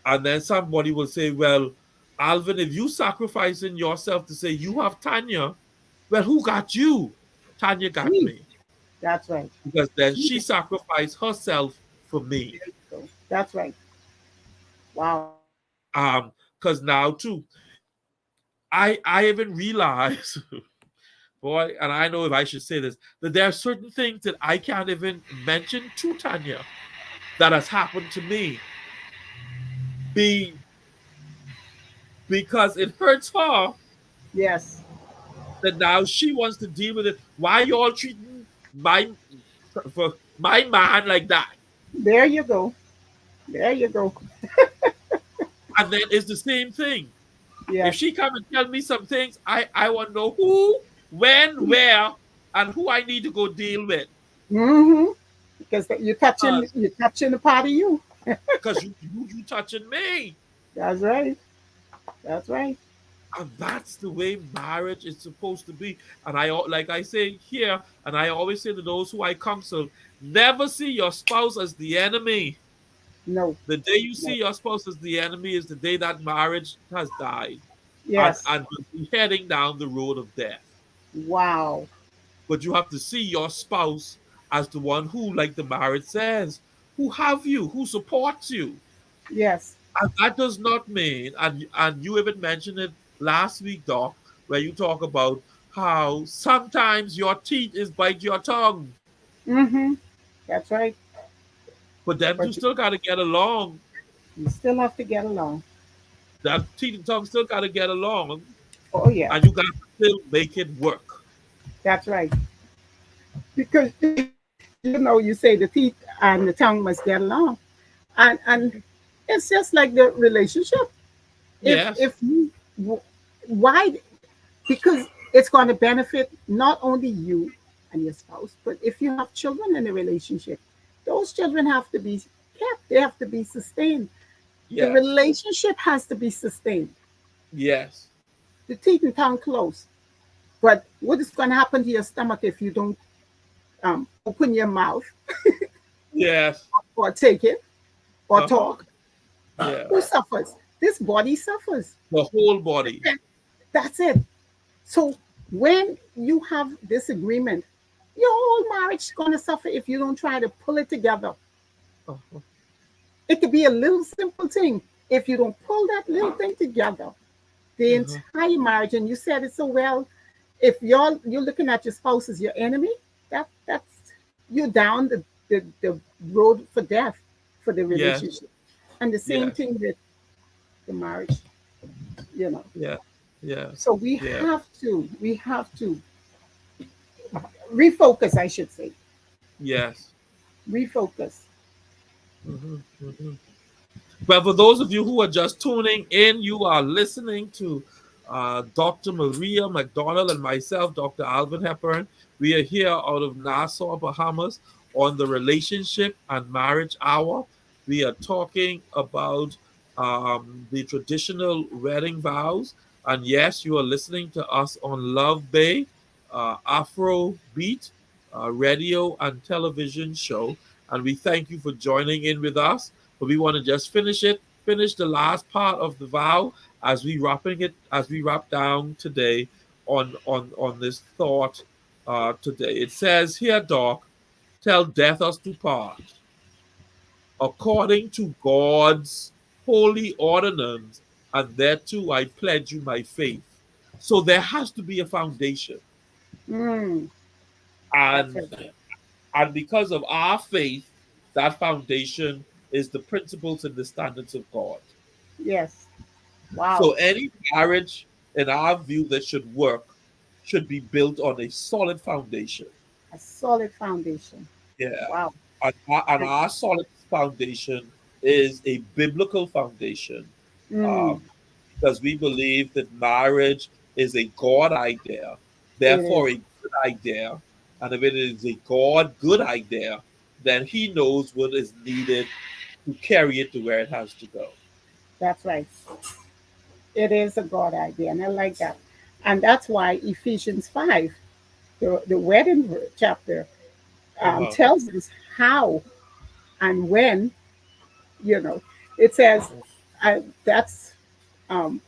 A: and then somebody will say, well, Alvin, if you sacrificing yourself to say you have Tanya, well, who got you? Tanya
B: It's
A: got
B: me.
A: me.
B: That's right.
A: Because then
B: It's me.
A: she sacrificed herself for me.
B: There you go. That's right. Wow.
A: Because now too, I even realize, boy, and I know if I should say this, that there are certain things that I can't even mention to Tanya that has happened to me. Be because it hurts her
B: Yes.
A: that now she wants to deal with it. Why you all treating for my man like that?
B: There you go. There you go.
A: And then it's the same thing. If
B: Yes.
A: she come and tell me some things, I want to know who, when, where, and who I need to go deal with.
B: Mm-hmm. Because
A: Because
B: you're touching a part of you.
A: you touching me.
B: That's right. That's right.
A: And that's the way marriage is supposed to be. And like I say here, and I always say to those who I counsel, never see your spouse as the enemy.
B: No.
A: The day you
B: No.
A: see your spouse as the enemy is the day that marriage has died
B: Yes.
A: and will be heading down the road of death.
B: Wow.
A: But you have to see your spouse as the one who, like the marriage says, who have you, who supports you.
B: Yes.
A: And that does not mean, and you even mentioned it last week, Doc, where you talk about how sometimes your teeth is bite your tongue,
B: Mm-hmm. That's right.
A: but them two
B: But
A: still got to get along.
B: you still have to get along.
A: That teeth and tongue still got to get along,
B: Oh yeah.
A: and you got to still make it work.
B: That's right. because you say the teeth and the tongue must get along, and it's just like the relationship.
A: Yes.
B: If you why because it's going to benefit not only you and your spouse, but if you have children in a relationship, those children have to be kept. They have to be sustained. The
A: Yes.
B: relationship has to be sustained.
A: Yes.
B: The teeth and tongue close. But what is going to happen to your stomach if you don't open your mouth
A: Yes.
B: or take it or
A: Uh-huh.
B: talk?
A: Yeah.
B: Who suffers? This body suffers.
A: The whole body.
B: That's it. So when you have disagreement, your whole marriage is going to suffer if you don't try to pull it together.
A: Uh-huh.
B: It could be a little simple thing. If you don't pull that little thing together, the
A: Uh-huh.
B: entire marriage, and you said it so well, if you're looking at your spouse as your enemy, that's you're down the road for death for the
A: Yes.
B: relationship. And the same
A: Yes.
B: thing with the marriage, you know.
A: Yeah. Yes.
B: So we
A: Yeah.
B: have to refocus, I should say.
A: Yes.
B: Refocus.
A: Mhm, mhm. But for those of you who are just tuning in, you are listening to Dr. Maria McDonald and myself, Dr. Alvin Hepburn. We are here out of Nassau, Bahamas, on the Relationship and Marriage Hour. We are talking about the traditional wedding vows. And yes, you are listening to us on Love Bay, Afro Beat, radio and television show. And we thank you for joining in with us. But we want to just finish the last part of the vow as we wrap down today on this thought today. It says here, Doc, tell death us to part, according to God's holy ordinance, and thereto I pledge you my faith. So there has to be a foundation.
B: Mm, that's
A: And
B: it.
A: and because of our faith, that foundation is the principles and the standards of God.
B: Yes. Wow.
A: So any marriage, in our view, that should work should be built on a solid foundation.
B: A solid foundation.
A: Yeah.
B: Wow.
A: And our solid foundation is a biblical foundation,
B: Mm,
A: um, because we believe that marriage is a God idea,
B: it is.
A: therefore a good idea. And if it is a God good idea, then He knows what is needed to carry it to where it has to go.
B: That's right. It is a God idea, and I like that. And that's why Ephesians 5, the wedding chapter,
A: Uh-huh.
B: tells us how and when, you know, it says that's um,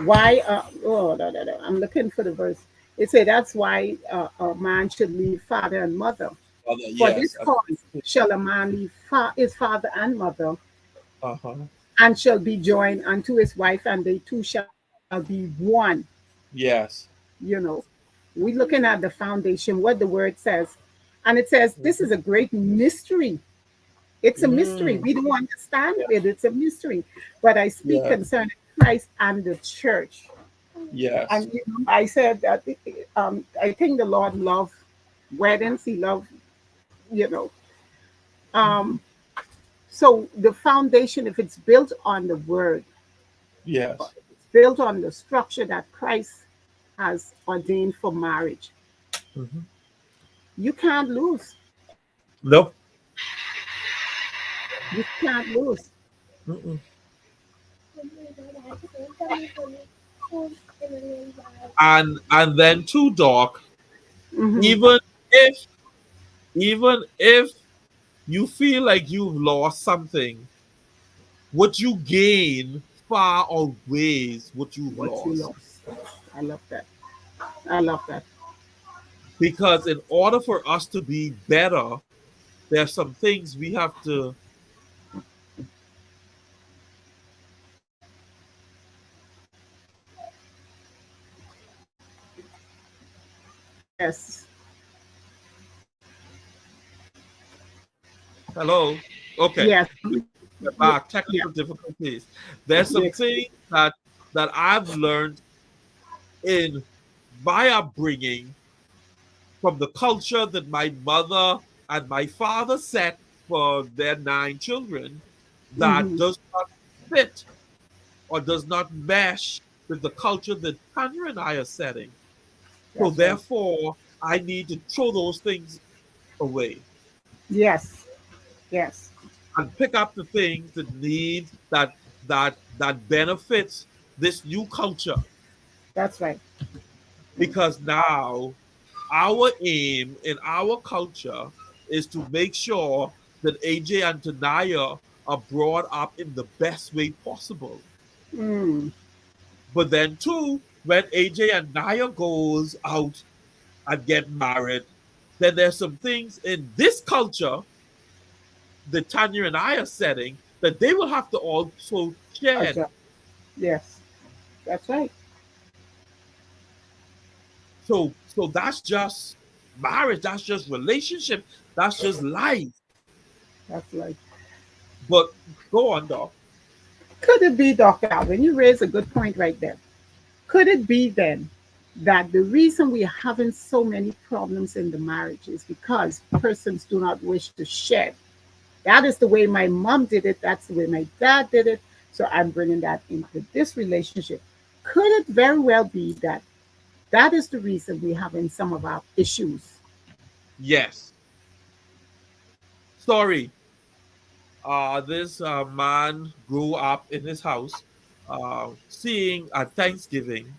B: why, oh, no, no, no, I'm looking for the verse. It said that's why a man should leave father and mother.
A: Other,
B: For this
A: yes.
B: cause shall a man leave his father and mother,
A: Uh-huh.
B: and shall be joined unto his wife, and they two shall be one.
A: Yes.
B: You know, we looking at the foundation, what the word says, and it says this is a great mystery. It's a mystery.
A: Mm,
B: We don't understand it. It's a mystery. But I speak
A: yeah.
B: concerning Christ and the church.
A: Yes.
B: And I said that I think the Lord loved weddings. He loved, you know.
A: Mhm.
B: Um, so the foundation, if it's built on the word,
A: Yes.
B: it's built on the structure that Christ has ordained for marriage,
A: Mhm.
B: you can't lose.
A: Nope.
B: You can't lose.
A: Mm-mm. And then too, Doc,
B: Hmm.
A: even if even if you feel like you've lost something, what you gain far outweighs what you've
B: What you
A: lost.
B: lost. I love that. I love that.
A: Because in order for us to be better, there's some things we have to.
B: Yes.
A: Hello. Okay.
B: Yes.
A: We're
B: Yeah.
A: back. Technical difficulties. There's
B: Yeah.
A: some things that I've learned in by upbringing from the culture that my mother and my father set for their 9 children that
B: Mm-hmm.
A: does not fit or does not mesh with the culture that Tanya and I are setting. So
B: That's right.
A: therefore, I need to throw those things away
B: Yes. Yes.
A: and pick up the things that need that benefits this new culture.
B: That's right.
A: Because now our aim in our culture is to make sure that AJ and Tanaya are brought up in the best way possible.
B: Mm.
A: But then too, when AJ and Naya goes out and get married, then there's some things in this culture that Tanya and I are setting that they will have to also shed.
B: Culture. Yes. That's right.
A: So that's just marriage, that's just relationship, that's just life.
B: That's right.
A: But go on, Doc.
B: Could it be, Dr. Alvin? You raised a good point right there. Could it be then that the reason we are having so many problems in the marriage is because persons do not wish to shed? That is the way my mom did it. That's the way my dad did it. So I'm bringing that into this relationship. Could it very well be that that is the reason we're having some of our issues?
A: Yes. Story. This man grew up in his house, seeing at Thanksgiving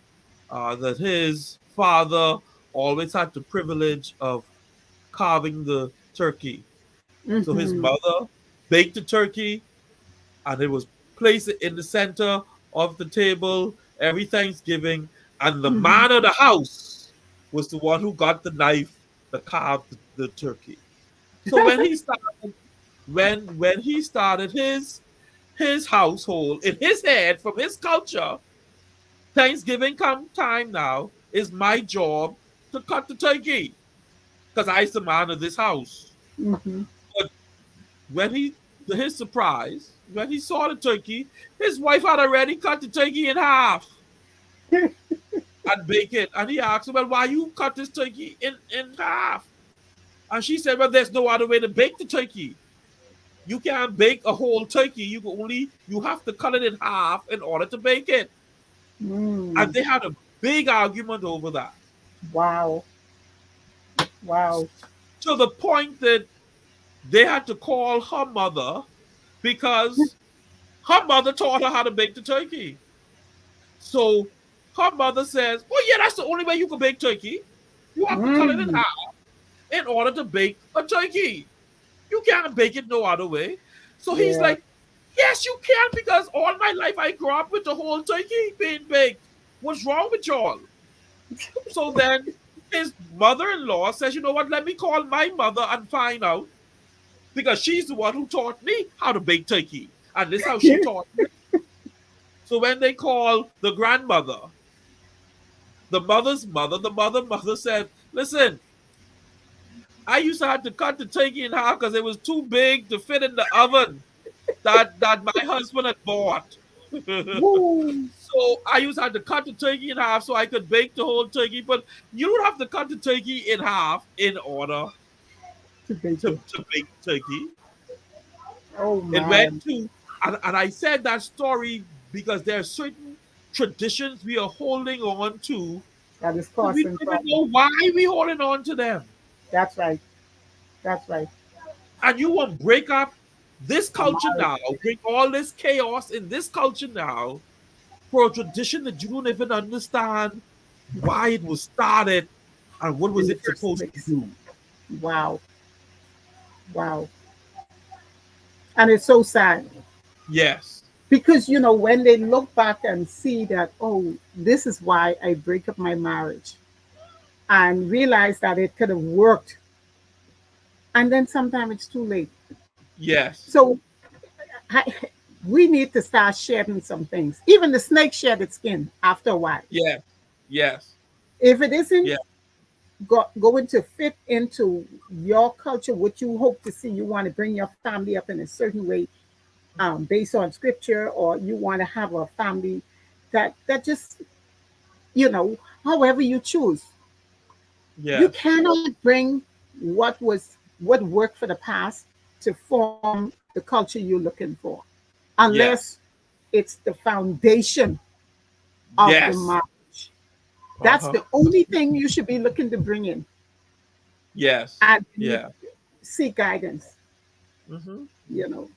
A: that his father always had the privilege of carving the turkey. So his
B: Mm-hmm.
A: mother baked the turkey and it was placed in the center of the table every Thanksgiving. And the
B: Mm-hmm.
A: man of the house was the one who got the knife to carve the turkey. So when he started his household in his head from his culture, Thanksgiving come time now is my job to cut the turkey because I's the man of this house.
B: Mm-hmm.
A: But when he to his surprise, when he saw the turkey, his wife had already cut the turkey in half and bake it. And he asked her, well, why you cut this turkey in half? And she said, well, there's no other way to bake the turkey. You can't bake a whole turkey. You have to cut it in half in order to bake it. And
B: Mm.
A: they had a big argument over that.
B: Wow. Wow.
A: To the point that they had to call her mother because her mother taught her how to bake the turkey. So her mother says, "Oh yeah, that's the only way you can bake turkey. You have to cut it in
B: Mm.
A: half in order to bake a turkey. You can't bake it no other way." So he's
B: Yeah.
A: like, "Yes, you can because all my life I grew up with the whole turkey being baked. What's wrong with y'all?" So then his mother-in-law says, "You know what? Let me call my mother and find out because she's the one who taught me how to bake turkey, and this is how she taught me." So when they call the grandmother, the mother's mother, the mother said, "Listen, I used to have to cut the turkey in half because it was too big to fit in the oven that my husband had bought."
B: Woo.
A: So I used to have to cut the turkey in half so I could bake the whole turkey. But you don't have to cut the turkey in half in order
B: To bake it.
A: to bake the turkey.
B: Oh
A: It went
B: man.
A: to, and I said that story because there are certain traditions we are holding on to,
B: That is
A: but we
B: causing
A: don't even
B: problem.
A: know why we holding on to them.
B: That's right. That's right.
A: And you want to break up this
B: A
A: culture
B: marriage.
A: now, bring all this chaos in this culture now for a tradition that you don't even understand why it was started and what
B: In
A: was
B: the
A: it
B: first
A: supposed to
B: place.
A: do.
B: Wow. Wow. And it's so sad
A: Yes,
B: because, when they look back and see that, oh, this is why I break up my marriage and realize that it could have worked. And then sometimes it's too late.
A: yes,
B: So I, we need to start shedding some things. Even the snake shed its skin after a while.
A: yes, yes,
B: If it isn't
A: yes,
B: going to fit into your culture, what you hope to see, you want to bring your family up in a certain way, based on scripture, or you want to have a family that just, however you choose. You
A: Yes.
B: cannot bring what worked for the past to form the culture you're looking for unless
A: Yes.
B: it's the foundation of the
A: Yes.
B: marriage. That's
A: Uh-huh.
B: the only thing you should be looking to bring in
A: Yes.
B: and you
A: Yeah.
B: seek guidance,
A: Mm-hmm.
B: you know.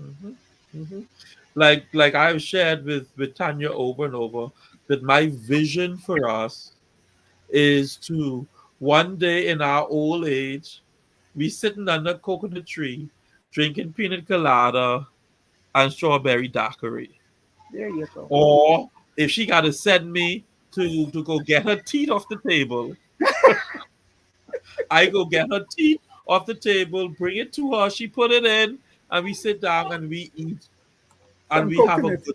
A: Mm-hmm. Mm-hmm. Like I've shared with Tanya over and over that my vision for us is to one day in our old age be sitting under a coconut tree drinking pina colada and strawberry daiquiri.
B: There you go.
A: Or if she got to send me to go get her teeth off the table, I go get her teeth off the table, bring it to her, she put it in, and we sit down and we eat and
B: Some
A: we have a
B: coconuts.
A: good.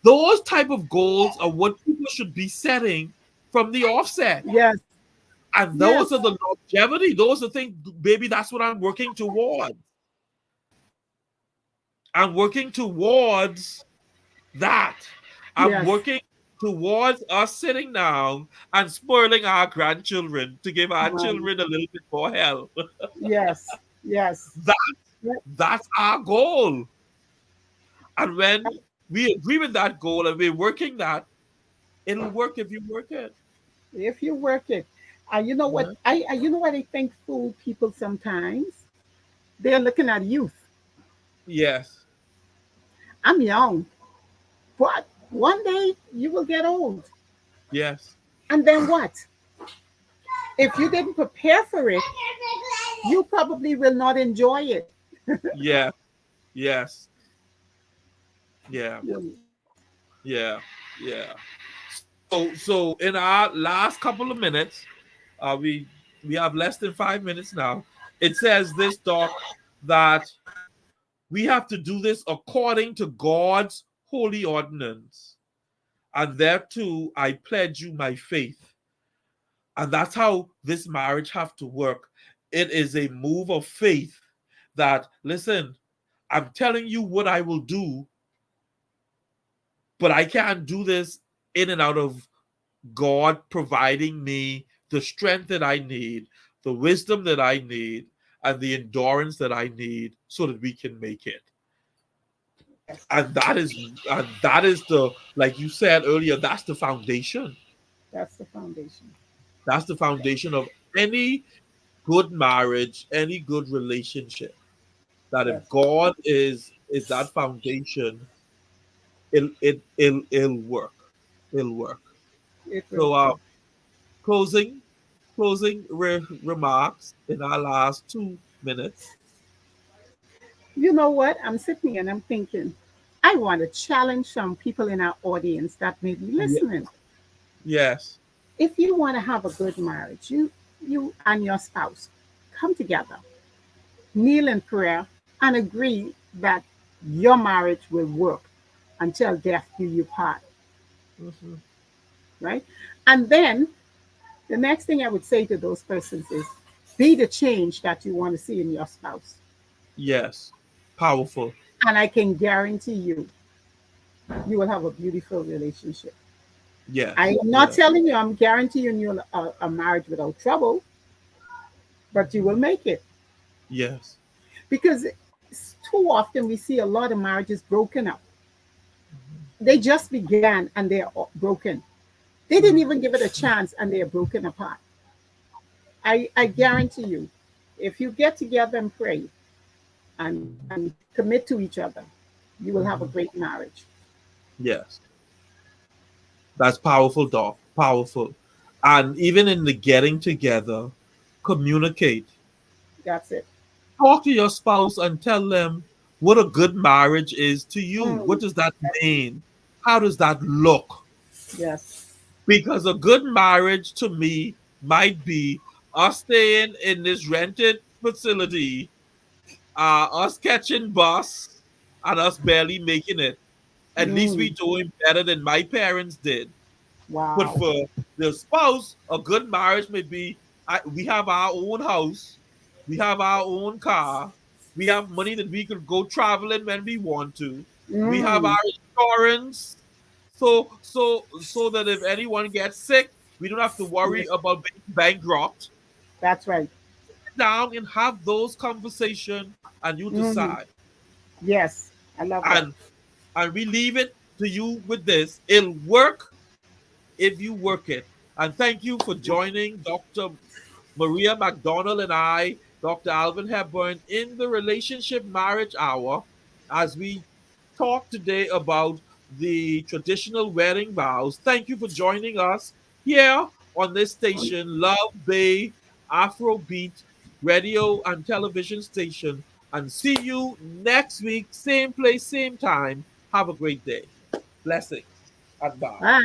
A: Those type of goals are what people should be setting from the offset.
B: Yes,
A: And
B: yes,
A: those are the longevity. Those are things, baby, that's what I'm working toward. I'm working towards that. I'm
B: yes,
A: working towards us sitting down and spoiling our grandchildren to give our
B: man.
A: children a little bit more help.
B: Yes, yes.
A: That that's our goal. And when we agree with that goal and we're working that, it'll work if you work it.
B: If you work it. You know what
A: Uh-huh.
B: you know what I think fool people sometimes? They're looking at youth.
A: Yes.
B: I'm young, but one day you will get old.
A: Yes.
B: And then what? If you didn't prepare for it, you probably will not enjoy it.
A: Yeah. Yes. Yeah.
B: You
A: Yeah. Yeah. So in our last couple of minutes, uh, we we have less than 5 minutes now. It says this, Doc, that we have to do this according to God's holy ordinance, and thereto I pledge you my faith. And that's how this marriage have to work. It is a move of faith that, listen, I'm telling you what I will do, but I can't do this in and out of God providing me the strength that I need, the wisdom that I need, and the endurance that I need so that we can make it.
B: yes,
A: And that is the, like you said earlier, that's the foundation.
B: that's the foundation.
A: That's the foundation of any good marriage, any good relationship. That if
B: Yes,
A: God is that foundation, it'll work. It'll work.
B: it will
A: So
B: work.
A: closing remarks in our last 2 minutes.
B: You know what? I'm sitting here and I'm thinking, I want to challenge some people in our audience that may be
A: Ye-
B: listening.
A: yes.
B: If you want to have a good marriage, you and your spouse come together, kneel in prayer, and agree that your marriage will work until death do you part,
A: Mhm.
B: right? And then the next thing I would say to those persons is be the change that you want to see in your spouse.
A: Yes. Powerful.
B: And I can guarantee you, you will have a beautiful relationship. I
A: Yes.
B: am not
A: Yes.
B: telling you, I'm guaranteeing you a marriage without trouble, but you will make it.
A: Yes.
B: Because too often we see a lot of marriages broken up. They just began and they're broken. They didn't even give it a chance and they're broken apart. I guarantee you, if you get together and pray and commit to each other, you will have a
A: Mhm.
B: great marriage.
A: Yes. That's powerful, Doc. Powerful. And even in the getting together, communicate.
B: That's it.
A: Talk to your spouse and tell them what a good marriage is to you. What
B: Mm,
A: does that mean? How does that look?
B: yes.
A: Because a good marriage to me might be us staying in this rented facility, us catching bus, and us barely making it. At least we
B: Mm,
A: doing better than my parents did. But
B: wow.
A: for the spouse, a good marriage may be we have our own house, we have our own car, we have money that we could go traveling when we want to, we have
B: Mm,
A: our insurance, so that if anyone gets sick, We don't have to worry
B: Yes,
A: about being bankrupt.
B: that's right.
A: Sit down and have those conversations, and you
B: Hmm.
A: decide.
B: Yes, I love that.
A: And we leave it to you with this. It'll work if you work it. And thank you for joining Dr. Maria McDonald and I, Dr. Alvin Hepburn, in the Relationship Marriage Hour as we talk today about the traditional wedding vows. Thank you for joining us here on this station, Love Bay Afrobeat radio and television station. And see you next week, same place, same time. Have a great day. Blessings and bye.
B: Bye.